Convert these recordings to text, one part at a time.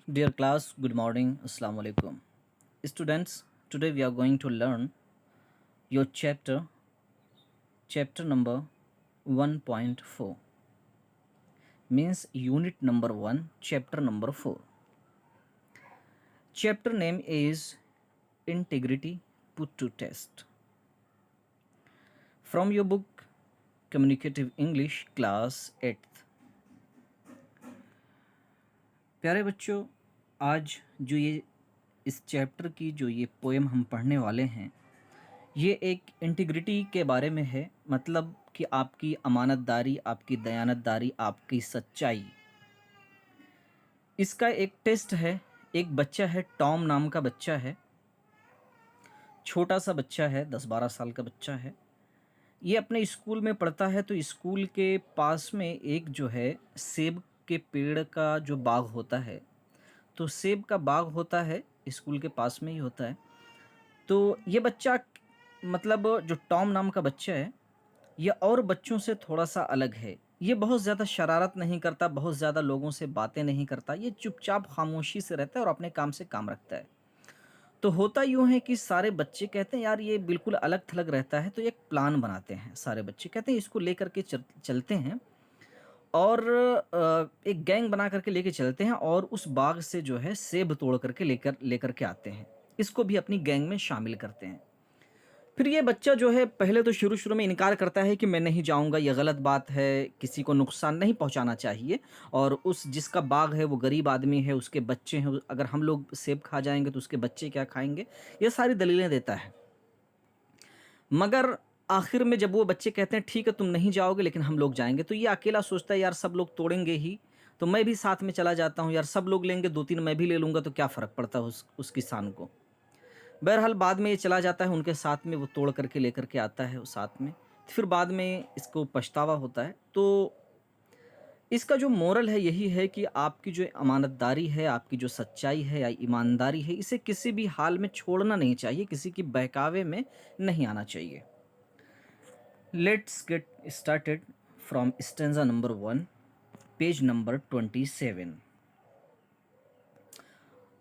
Dear class, good morning. Assalamu alaikum. Students, today we are going to learn your chapter number 1.4, means unit number 1, chapter number 4. Chapter name is Integrity Put to Test. From your book Communicative English, class 8th. प्यारे बच्चों, आज जो ये इस chapter की जो ये poem हम पढ़ने वाले हैं, ये एक इंटीग्रिटी के बारे में है। मतलब कि आपकी अमानतदारी, आपकी दयानतदारी, आपकी सच्चाई, इसका एक टेस्ट है। एक बच्चा है, टॉम नाम का बच्चा है, छोटा सा बच्चा है, 10-12 साल का बच्चा है। ये अपने स्कूल में पढ़ता है। तो स्कूल के पास में एक जो है सेब के पेड़ का जो बाग होता है, तो सेब का बाग होता है, स्कूल के पास में ही होता है। तो ये बच्चा, मतलब जो टॉम नाम का बच्चा है, ये और बच्चों से थोड़ा-सा अलग है। ये बहुत ज़्यादा शरारत नहीं करता, बहुत ज़्यादा लोगों से बातें नहीं करता। ये चुपचाप खामोशी से रहता है और अपने काम से काम रखता है। तो होता यूँ है कि सारे बच्चे कहते हैं यार ये बिल्कुल अलग-थलग रहता है, तो एक प्लान बनाते हैं। सारे बच्चे कहते हैं इसको लेकर के चलते हैं और एक गैंग बना करके लेके चलते हैं और उस बाग से जो है सेब तोड़ करके लेकर लेकर के आते हैं। इसको भी अपनी गैंग में शामिल करते हैं। फिर ये बच्चा जो है पहले तो शुरू-शुरू में इनकार करता है कि मैं नहीं जाऊँगा, ये गलत बात है, किसी को नुकसान नहीं पहुँचाना चाहिए और उस जिसका बाग है वो गरीब आदमी है, उसके बच्चे हैं, अगर हम लोग सेब खा जाएँगे तो उसके बच्चे क्या खाएँगे? ये सारी दलीलें देता है। मगर आखिर में जब वो बच्चे कहते हैं ठीक है तुम नहीं जाओगे लेकिन हम लोग जाएँगे, तो ये अकेला सोचता है यार सब लोग तोड़ेंगे ही, तो मैं भी साथ में चला जाता हूँ यार, सब लोग लेंगे 2-3 मैं भी ले लूँगा तो क्या फ़र्क पड़ता है उस किसान को। बहरहाल बाद में ये चला जाता है उनके साथ में, वो तोड़ करके लेकर के आता है वो साथ में। फिर बाद में इसको पछतावा होता है। तो इसका जो मोरल है यही है कि आपकी जो अमानतदारी है, आपकी जो सच्चाई है या ईमानदारी है, इसे किसी भी हाल में छोड़ना नहीं चाहिए, किसी की बहकावे में नहीं आना चाहिए। Let's get started from stanza number 1, page number 27।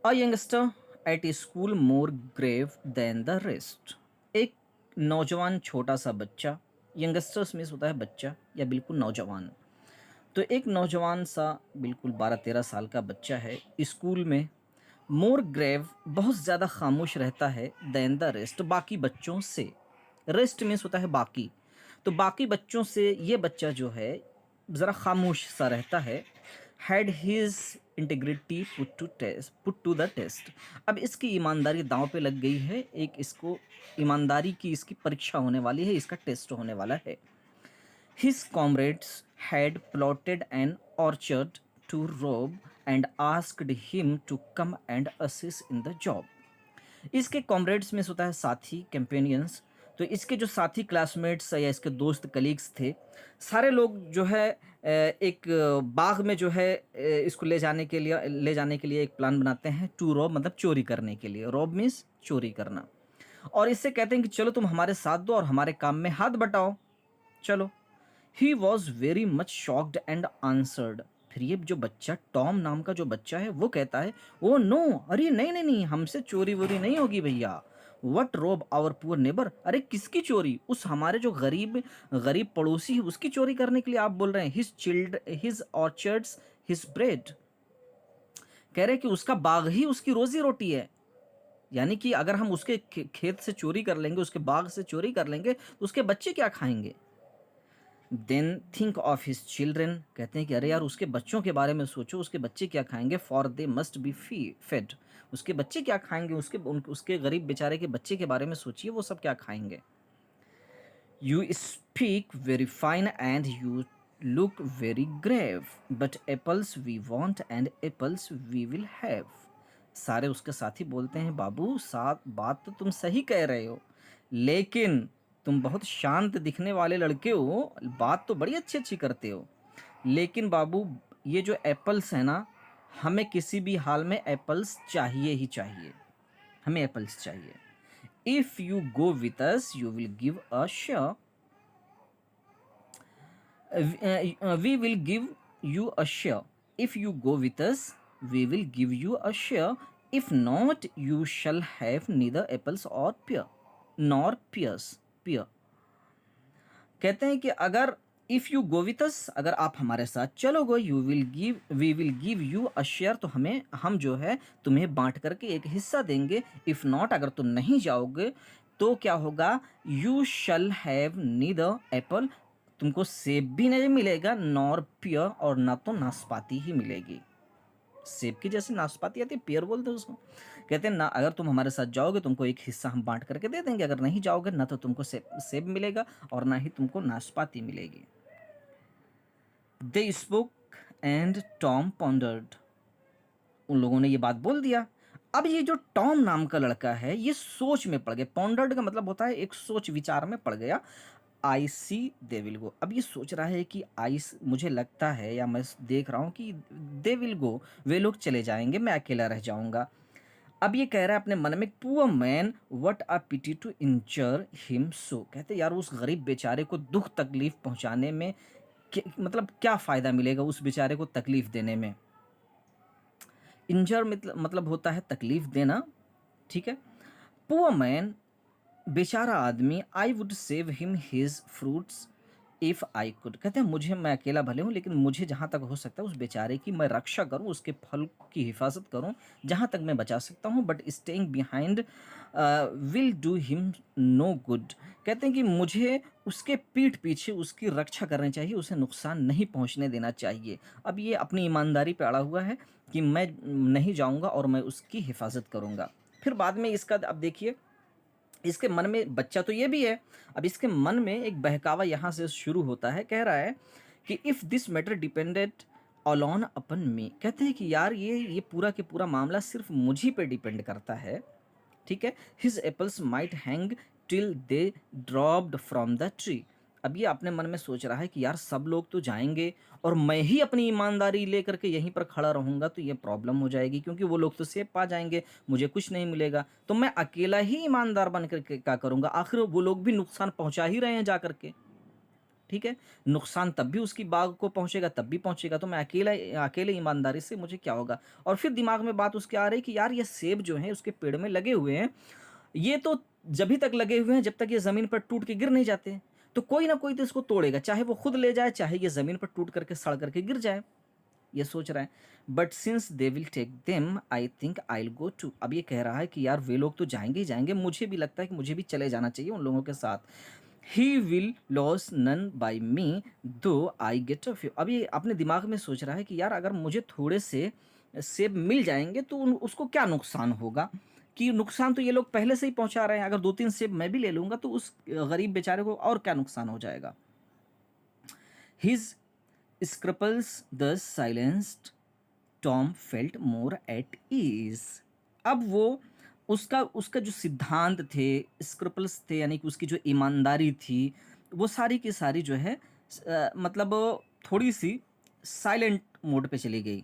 A youngster at a school more grave than the rest. एक नौजवान छोटा सा बच्चा, यंगस्टर्स में होता है बच्चा या बिल्कुल नौजवान। तो एक नौजवान सा बिल्कुल 12-13 साल का बच्चा है, स्कूल में मोर ग्रेव बहुत ज़्यादा खामोश रहता है देन द रेस्ट, बाकी बच्चों से। रेस्ट मीन्स होता है बाकी। तो बाकी बच्चों से ये बच्चा जो है ज़रा खामोश सा रहता है। Had his integrity put to the test. अब इसकी ईमानदारी दांव पे लग गई है। एक इसको ईमानदारी की इसकी परीक्षा होने वाली है, इसका टेस्ट होने वाला है। His comrades had plotted an orchard to rob and asked him to come and assist in the job. इसके कॉमरेड्स में होता है साथी, कंपेनियंस। तो इसके जो साथी क्लासमेट्स या इसके दोस्त कलीग्स थे, सारे लोग जो है एक बाग में जो है इसको ले जाने के लिए एक प्लान बनाते हैं। टू रॉब मतलब चोरी करने के लिए। रॉब मीन्स चोरी करना। और इससे कहते हैं कि चलो तुम हमारे साथ दो और हमारे काम में हाथ बटाओ, चलो। He was very much shocked and answered. फिर ये जो बच्चा, टॉम नाम का जो बच्चा है, वो कहता है ओ नो, अरे नहीं नहीं नहीं, हमसे चोरी वोरी नहीं होगी भैया। वट रोब आवर पुअर नेबर, अरे किसकी चोरी? उस हमारे जो गरीब गरीब पड़ोसी है उसकी चोरी करने के लिए आप बोल रहे हैं? His orchards his bread. कह रहे कि उसका बाग ही उसकी रोजी रोटी है। यानी कि अगर हम उसके खेत से चोरी कर लेंगे, उसके बाग से चोरी कर लेंगे, तो उसके बच्चे क्या खाएंगे? Then think of his children, कहते हैं कि अरे यार उसके बच्चों के बारे में सोचो, उसके बच्चे क्या खाएंगे। For they must be fed, उसके बच्चे क्या खाएंगे, उसके गरीब बेचारे के बच्चे के बारे में सोचिए, वो सब क्या खाएंगे। You speak very fine and you look very grave, but apples we want and apples we will have. सारे उसके साथी बोलते हैं बाबू साथ बात तो तुम सही कह रहे हो, लेकिन तुम बहुत शांत दिखने वाले लड़के हो, बात तो बड़ी अच्छी अच्छी करते हो, लेकिन बाबू ये जो एप्पल्स है ना, हमें किसी भी हाल में एप्पल्स चाहिए ही चाहिए, हमें एप्पल्स चाहिए। If you go with us you will give a share, we will give you a share. If you go with us we will give you a share. If not, you shall have neither apples or pear, nor pears. Pear कहते हैं कि अगर if you go with us, अगर आप हमारे साथ चलोगे, you will give we will give you a share, तो हम जो है तुम्हें बांट करके एक हिस्सा देंगे। इफ़ नॉट, अगर तुम नहीं जाओगे तो क्या होगा, you shall have neither Apple, तुमको सेब भी नहीं मिलेगा, नॉर पियर, और ना तो नाशपाती ही मिलेगी। सेब की जैसे नाशपाती आती है, पेयर बोलते हैं उसको। कहते हैं ना, अगर तुम हमारे साथ जाओगे तुमको एक हिस्सा हम बांट करके दे देंगे, अगर नहीं जाओगे ना तो तुमको सेब मिलेगा और ना ही तुमको नाशपाती मिलेगी। They spoke and Tom pondered, उन लोगों ने ये बात बोल दिया। अब ये जो टॉम नाम का लड़का है ये सोच में पड़ गया। पॉन्डर्ड का मतलब होता है एक सोच विचार में पड़ गया। आई सी दे विल गो, अब ये सोच रहा है कि मुझे लगता है या मैं देख रहा हूँ कि दे विल गो, वे लोग चले जाएंगे, मैं अकेला रह जाऊंगा। अब ये कह रहा है अपने मन में, poor man what a pity to injure him so, कहते यार उस गरीब बेचारे को दुख तकलीफ पहुंचाने में मतलब क्या फ़ायदा मिलेगा उस बेचारे को तकलीफ देने में। इंजर मतलब होता है तकलीफ देना, ठीक है। पुअर मैन, बेचारा आदमी, I would save him his fruits if I could, कहते हैं मुझे, मैं अकेला भले हूँ लेकिन मुझे जहाँ तक हो सकता है उस बेचारे की मैं रक्षा करूँ, उसके फल की हिफाजत करूँ जहाँ तक मैं बचा सकता हूँ। But staying behind will do him no good, कहते हैं कि मुझे उसके पीठ पीछे उसकी रक्षा करनी चाहिए, उसे नुकसान नहीं पहुँचने देना चाहिए। अब ये अपनी ईमानदारी पे अड़ा हुआ है कि मैं नहीं जाऊँगा और मैं उसकी हिफाजत करूँगा। फिर बाद में इसका, अब देखिए इसके मन में, बच्चा तो ये भी है, अब इसके मन में एक बहकावा यहाँ से शुरू होता है। कह रहा है कि if this matter depended alone upon me, कहते हैं कि यार ये पूरा के पूरा मामला सिर्फ मुझी पे डिपेंड करता है, ठीक है। His apples might hang till they dropped from the tree, अब ये अपने मन में सोच रहा है कि यार सब लोग तो जाएंगे और मैं ही अपनी ईमानदारी लेकर के यहीं पर खड़ा रहूंगा तो ये प्रॉब्लम हो जाएगी, क्योंकि वो लोग तो सेब पा जाएंगे, मुझे कुछ नहीं मिलेगा, तो मैं अकेला ही ईमानदार बन करके क्या करूंगा, आखिर वो लोग भी नुकसान पहुंचा ही रहे हैं जा करके, ठीक है। नुकसान तब भी उसकी बाग को पहुंचेगा, तब भी पहुंचेगा, तो मैं अकेले ईमानदारी से मुझे क्या होगा। और फिर दिमाग में बात उसके आ रही कि यार ये सेब जो है उसके पेड़ में लगे हुए हैं, ये तो जभी तक लगे हुए हैं जब तक ये ज़मीन पर टूट के गिर नहीं जाते, तो कोई ना कोई तो इसको तोड़ेगा, चाहे वो खुद ले जाए, चाहे ये ज़मीन पर टूट करके सड़ करके गिर जाए, ये सोच रहा है। But since they will take them I think I will go too, अब ये कह रहा है कि यार वे लोग तो जाएंगे ही जाएंगे, मुझे भी लगता है कि मुझे भी चले जाना चाहिए उन लोगों के साथ। He will lose none by me though I get a few, अब ये अपने दिमाग में सोच रहा है कि यार अगर मुझे थोड़े से सेब मिल जाएंगे तो उसको क्या नुकसान होगा, कि नुकसान तो ये लोग पहले से ही पहुंचा रहे हैं, अगर 2-3 सेब मैं भी ले लूंगा तो उस गरीब बेचारे को और क्या नुकसान हो जाएगा। His scruples thus silenced, Tom felt more at ease, अब वो उसका उसका जो सिद्धांत थे, स्क्रपल्स थे, यानी कि उसकी जो ईमानदारी थी, वो सारी की सारी जो है मतलब थोड़ी सी साइलेंट मोड पे चली गई,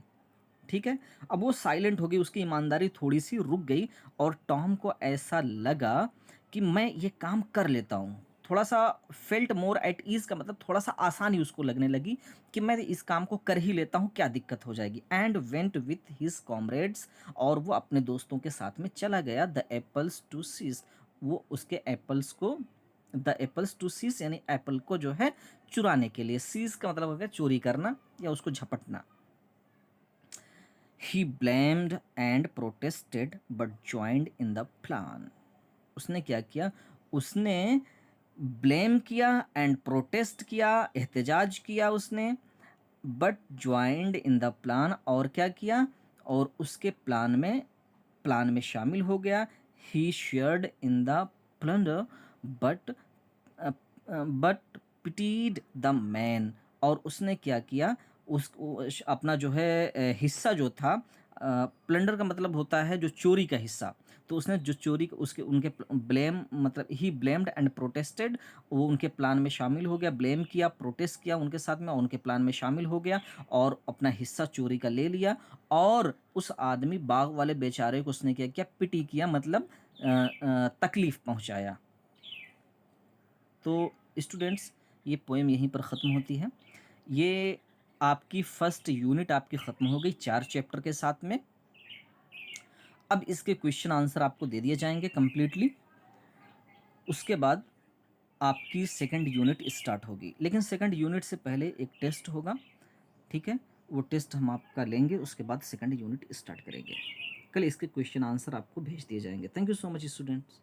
ठीक है। अब वो साइलेंट हो गई, उसकी ईमानदारी थोड़ी सी रुक गई, और टॉम को ऐसा लगा कि मैं ये काम कर लेता हूँ, थोड़ा सा फेल्ट मोर एट ईज का मतलब थोड़ा सा आसानी उसको लगने लगी कि मैं इस काम को कर ही लेता हूँ, क्या दिक्कत हो जाएगी। And went with his comrades, और वो अपने दोस्तों के साथ में चला गया द एप्पल्स टू सीज, वो उसके एप्पल्स को, द एप्पल्स टू सीज यानी एप्पल को जो है चुराने के लिए, सीज का मतलब हो गया चोरी करना या उसको झपटना। He blamed and protested but joined in the plan, उसने क्या किया, उसने ब्लेम किया एंड प्रोटेस्ट किया, एहतजाज किया उसने, but joined in the plan, और क्या किया, और उसके प्लान में शामिल हो गया। He shared in the plunder but but pitied the man, और उसने क्या किया, अपना जो है हिस्सा जो था, प्लंडर का मतलब होता है जो चोरी का हिस्सा, तो उसने जो चोरी उसके उनके ब्लेम मतलब ही ब्लेम्ड एंड प्रोटेस्टेड, वो उनके प्लान में शामिल हो गया, ब्लेम किया, प्रोटेस्ट किया उनके साथ में, और उनके प्लान में शामिल हो गया और अपना हिस्सा चोरी का ले लिया। और उस आदमी बाग वाले बेचारे को उसने क्या किया, पिटी किया, मतलब तकलीफ पहुंचाया। तो स्टूडेंट्स ये पोएम यहीं पर ख़त्म होती है। ये आपकी फर्स्ट यूनिट आपकी ख़त्म हो गई 4 चैप्टर के साथ में। अब इसके क्वेश्चन आंसर आपको दे दिए जाएंगे कंप्लीटली। उसके बाद आपकी सेकंड यूनिट स्टार्ट होगी, लेकिन सेकंड यूनिट से पहले एक टेस्ट होगा, ठीक है? वो टेस्ट हम आपका लेंगे, उसके बाद सेकंड यूनिट स्टार्ट करेंगे। कल इसके क्वेश्चन आंसर आपको भेज दिए जाएंगे। Thank you so much students.